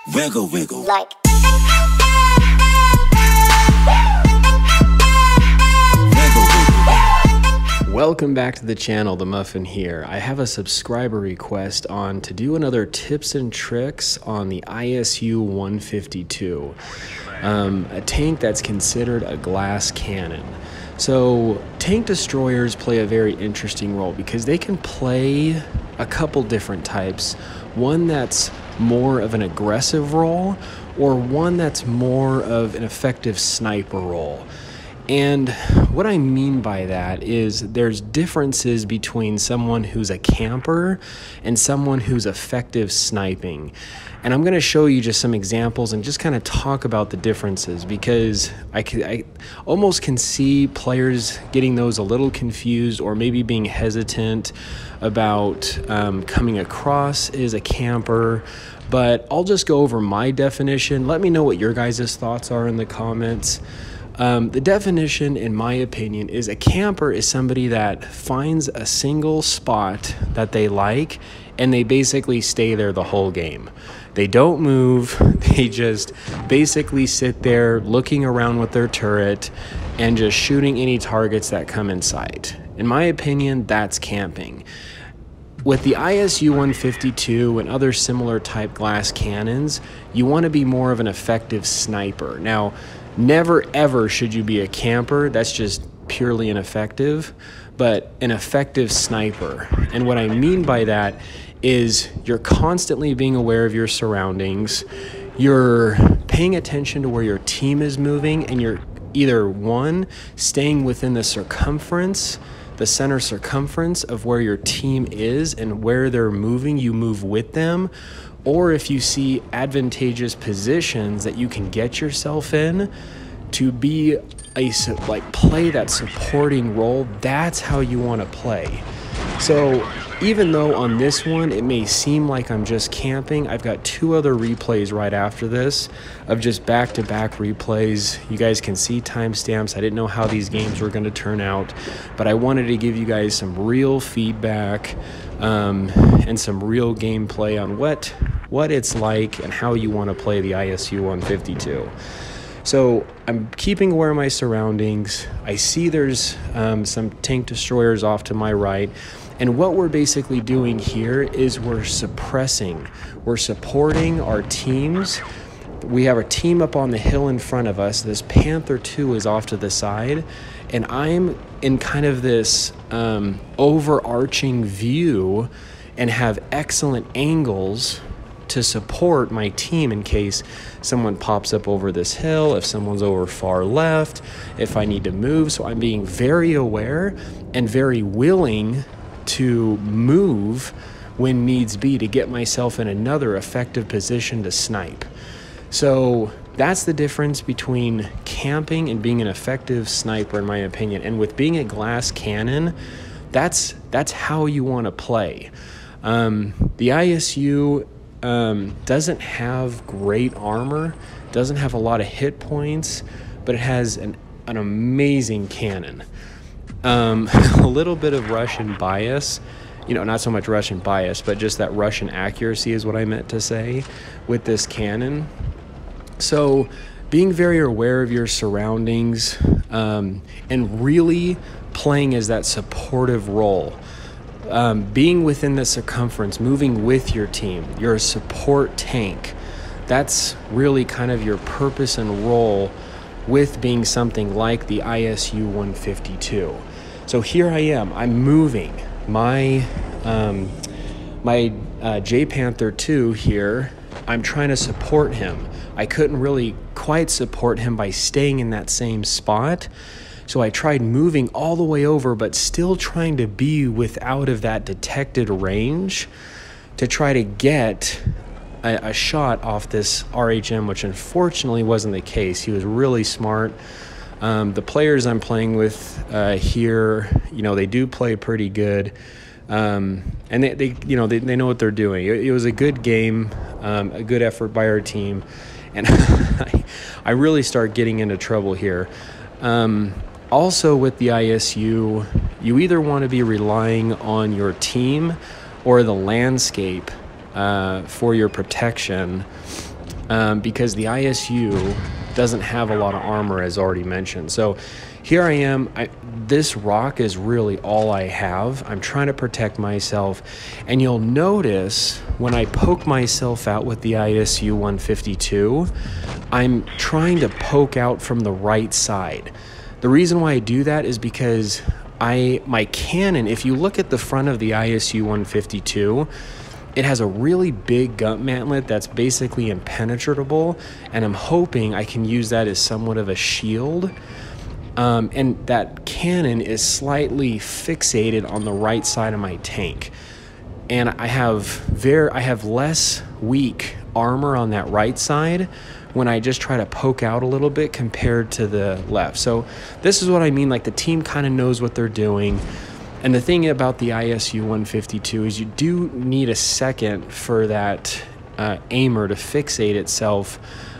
Wiggle, wiggle. Like. Welcome back to the channel, The Muffin here. I have a subscriber request on to do another tips and tricks on the ISU-152, a tank that's considered a glass cannon. So tank destroyers play a very interesting role because they can play a couple different types. One that's more of an aggressive role, or one that's more of an effective sniper role. And what I mean by that is there's differences between someone who's a camper and someone who's effective sniping. And I'm going to show you just some examples and just kind of talk about the differences, because I almost can see players getting those a little confused or maybe being hesitant about coming across as a camper. But I'll just go over my definition. Let me know what your guys' thoughts are in the comments. The definition, in my opinion, is a camper is somebody that finds a single spot that they like and they basically stay there the whole game. They don't move. They just basically sit there looking around with their turret and just shooting any targets that come in sight. In my opinion, that's camping. With the ISU-152 and other similar type glass cannons, you want to be more of an effective sniper. Now, never ever should you be a camper. That's just purely ineffective, but an effective sniper. And what I mean by that is you're constantly being aware of your surroundings. You're paying attention to where your team is moving, and you're either one, staying within the circumference, the center circumference of where your team is and where they're moving, you move with them. Or if you see advantageous positions that you can get yourself in to be play that supporting role, that's how you want to play. So even though on this one it may seem like I'm just camping, I've got two other replays right after this of just back-to-back replays. You guys can see timestamps. I didn't know how these games were going to turn out, but I wanted to give you guys some real feedback and some real gameplay on what it's like and how you want to play the ISU-152. So I'm keeping aware of my surroundings. I see there's some tank destroyers off to my right. And what we're basically doing here is we're suppressing. We're supporting our teams. We have a team up on the hill in front of us. This Panther 2 is off to the side. And I'm in kind of this overarching view and have excellent angles to support my team in case someone pops up over this hill, if someone's over far left, if I need to move. So I'm being very aware and very willing to move when needs be to get myself in another effective position to snipe. So that's the difference between camping and being an effective sniper, in my opinion. And with being a glass cannon, that's how you want to play. The ISU doesn't have great armor, doesn't have a lot of hit points, but it has an amazing cannon. A little bit of Russian bias, you know, not so much Russian bias, but just that Russian accuracy is what I meant to say with this cannon. So being very aware of your surroundings and really playing as that supportive role. Being within the circumference, moving with your team, you're a support tank. That's really kind of your purpose and role with being something like the ISU-152. So here I am, I'm moving. My J Panther 2 here, I'm trying to support him. I couldn't really quite support him by staying in that same spot. So I tried moving all the way over, but still trying to be without of that detected range to try to get a shot off this RHM, which unfortunately wasn't the case. He was really smart. The players I'm playing with here, you know, they do play pretty good. And they know what they're doing. It was a good game, a good effort by our team. And I really start getting into trouble here. Also with the ISU, you either want to be relying on your team or the landscape for your protection. because the ISU doesn't have a lot of armor, as already mentioned. So here I am. This rock is really all I have. I'm trying to protect myself. And you'll notice when I poke myself out with the ISU-152, I'm trying to poke out from the right side. The reason why I do that is because my cannon, if you look at the front of the ISU-152, it has a really big gun mantlet that's basically impenetrable, and I'm hoping I can use that as somewhat of a shield. And that cannon is slightly fixated on the right side of my tank. And I have less weak armor on that right side when I just try to poke out a little bit compared to the left. So this is what I mean, like the team kind of knows what they're doing. And the thing about the ISU-152 is you do need a second for that aimer to fixate itself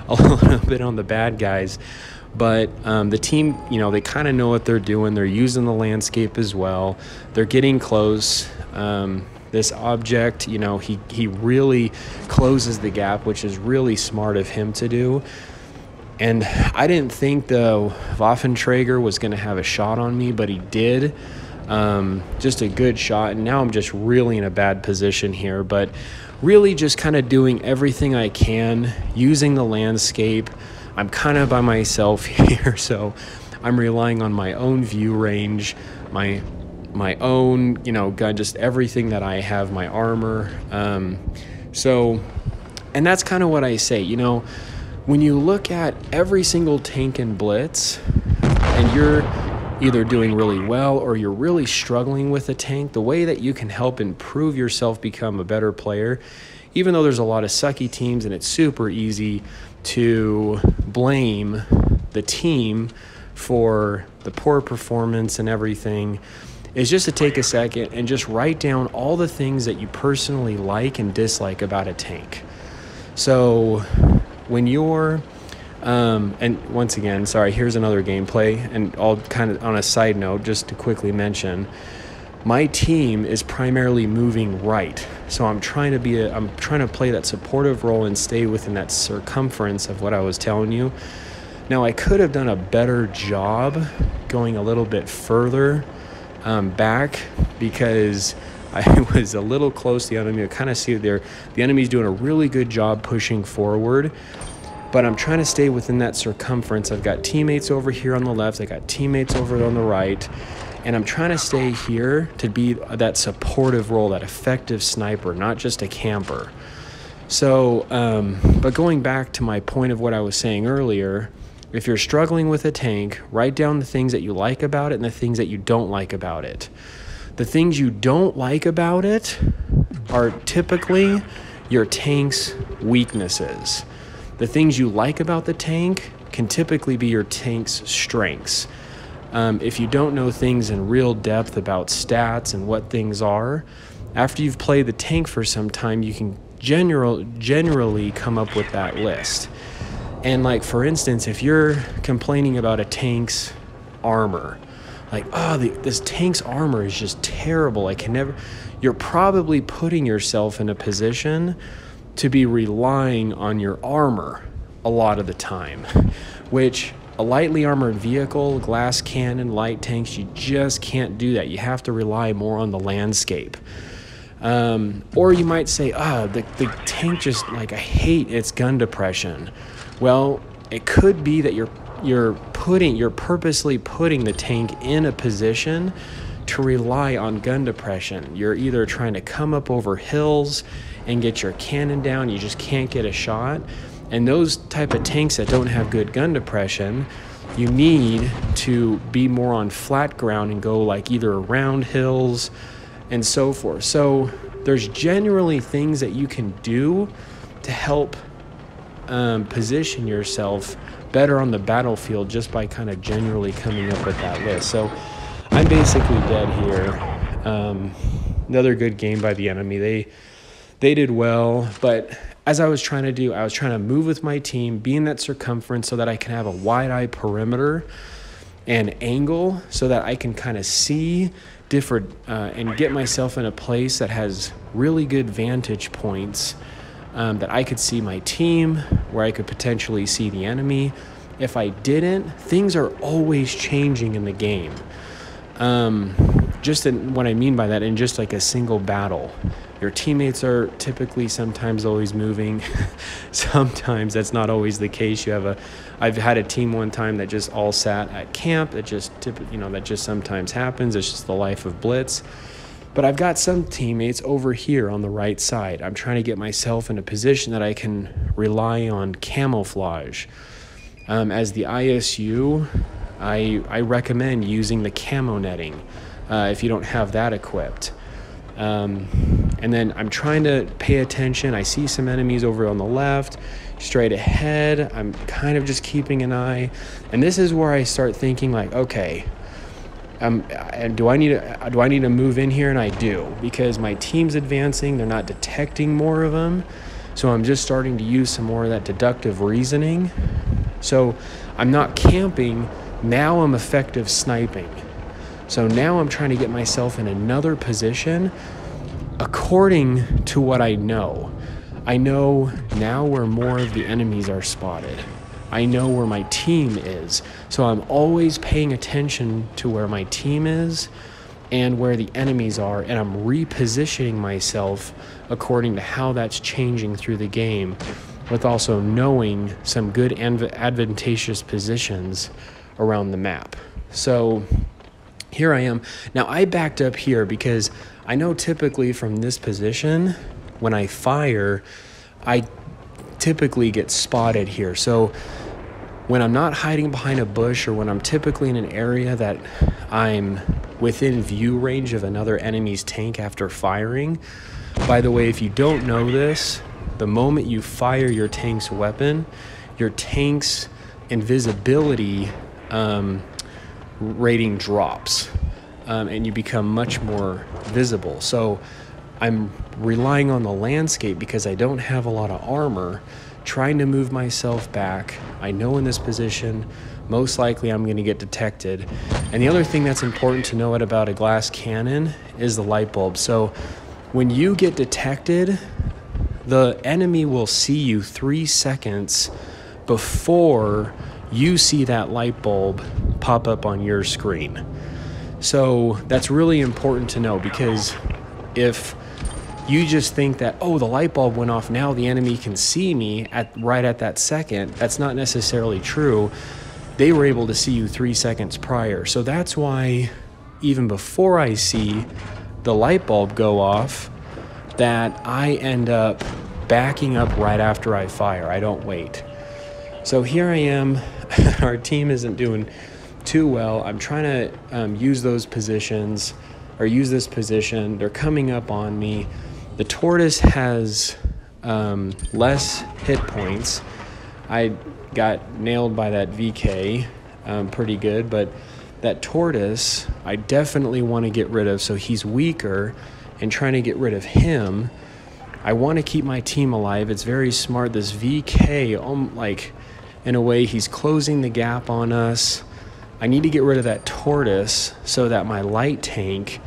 a little bit on the bad guys. But the team, they kind of know what they're doing. They're using the landscape as well. They're getting close. This object, he really closes the gap, which is really smart of him to do. And I didn't think the Waffenträger was going to have a shot on me, but he did. Just a good shot. And now I'm just really in a bad position here. But really just kind of doing everything I can, using the landscape. I'm kind of by myself here, so I'm relying on my own view range, my own, gun, just everything that I have, my armor. And that's kind of what I say, when you look at every single tank in Blitz and you're either doing really well or you're really struggling with a tank, the way that you can help improve yourself, become a better player, even though there's a lot of sucky teams and it's super easy to blame the team for the poor performance and everything, is just to take a second and just write down all the things that you personally like and dislike about a tank. So when you're and once again, sorry, here's another gameplay, and I'll kind of on a side note just to quickly mention, my team is primarily moving right. So I'm trying to play that supportive role and stay within that circumference of what I was telling you. Now I could have done a better job going a little bit further back, because I was a little close to the enemy. I kind of see there the enemy's doing a really good job pushing forward, but I'm trying to stay within that circumference. I've got teammates over here on the left, I got teammates over on the right, and I'm trying to stay here to be that supportive role, that effective sniper, not just a camper. So, but going back to my point of what I was saying earlier, if you're struggling with a tank, write down the things that you like about it and the things that you don't like about it. The things you don't like about it are typically your tank's weaknesses. The things you like about the tank can typically be your tank's strengths. If you don't know things in real depth about stats and what things are, after you've played the tank for some time, you can generally come up with that list. And like, for instance, if you're complaining about a tank's armor, like, oh, this tank's armor is just terrible, I can never, you're probably putting yourself in a position to be relying on your armor a lot of the time, which a lightly armored vehicle, glass cannon, light tanks, you just can't do that. You have to rely more on the landscape. Or you might say, the tank just, like, I hate its gun depression. Well, it could be that you're purposely putting the tank in a position to rely on gun depression. You're either trying to come up over hills and get your cannon down, you just can't get a shot. And those type of tanks that don't have good gun depression, you need to be more on flat ground and go like either around hills and so forth. So there's generally things that you can do to help position yourself better on the battlefield just by kind of generally coming up with that list. So I'm basically dead here. Another good game by the enemy. They did well, but as I was trying to do, I was trying to move with my team, be in that circumference so that I can have a wide-eye perimeter and angle so that I can kind of see different and get myself in a place that has really good vantage points that I could see my team, where I could potentially see the enemy. If I didn't, things are always changing in the game. What I mean by that, in just like a single battle, your teammates are typically sometimes always moving. Sometimes that's not always the case. I've had a team one time that just all sat at camp. That just sometimes happens. It's just the life of Blitz. But I've got some teammates over here on the right side. I'm trying to get myself in a position that I can rely on camouflage. As the ISU, I recommend using the camo netting if you don't have that equipped. And then I'm trying to pay attention. I see some enemies over on the left, straight ahead. I'm kind of just keeping an eye. And this is where I start thinking like, okay, do I need to move in here? And I do, because my team's advancing. They're not detecting more of them. So I'm just starting to use some more of that deductive reasoning. So I'm not camping. Now I'm effective sniping. So now I'm trying to get myself in another position according to what I know. I know now where more of the enemies are spotted. I know where my team is. So I'm always paying attention to where my team is and where the enemies are, and I'm repositioning myself according to how that's changing through the game, with also knowing some good and advantageous positions around the map. So here I am. Now I backed up here because I know typically from this position, when I fire, I typically get spotted here. So when I'm not hiding behind a bush, or when I'm typically in an area that I'm within view range of another enemy's tank after firing. By the way, if you don't know this, the moment you fire your tank's weapon, your tank's invisibility rating drops, and you become much more visible. So I'm relying on the landscape because I don't have a lot of armor, trying to move myself back. I know in this position, most likely I'm going to get detected. And the other thing that's important to know about a glass cannon is the light bulb. So when you get detected, the enemy will see you 3 seconds before you see that light bulb pop up on your screen. So that's really important to know, because if you just think that, oh, the light bulb went off, now the enemy can see me right at that second, that's not necessarily true. They were able to see you 3 seconds prior. So that's why even before I see the light bulb go off, that I end up backing up right after I fire. I don't wait. So here I am. Our team isn't doing too well. I'm trying to use those positions, or use this position. They're coming up on me. The tortoise has less hit points. I got nailed by that VK pretty good, but that tortoise I definitely want to get rid of. So he's weaker, and trying to get rid of him, I want to keep my team alive. It's very smart. This VK, like, in a way, he's closing the gap on us. I need to get rid of that tortoise so that my light tank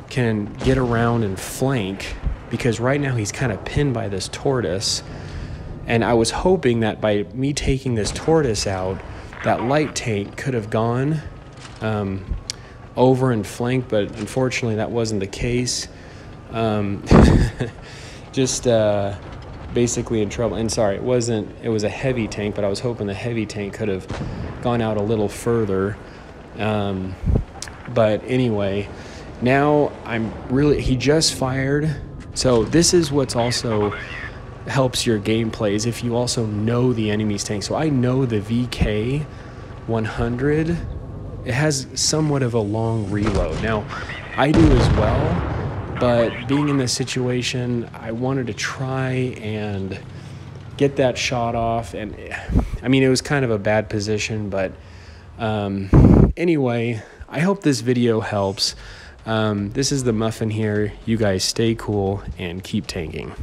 can get around and flank, because right now he's kind of pinned by this tortoise. And I was hoping that by me taking this tortoise out, that light tank could have gone over and flanked, but unfortunately that wasn't the case. Just basically in trouble. And sorry, it was a heavy tank, but I was hoping the heavy tank could have gone out a little further. But anyway, now he just fired. So this is what's also helps your gameplay, is if you also know the enemy's tank. So I know the VK 100, it has somewhat of a long reload. Now I do as well, but being in this situation, I wanted to try and get that shot off. And I mean, it was kind of a bad position, but anyway, I hope this video helps. This is the Muffin here. You guys stay cool and keep tanking.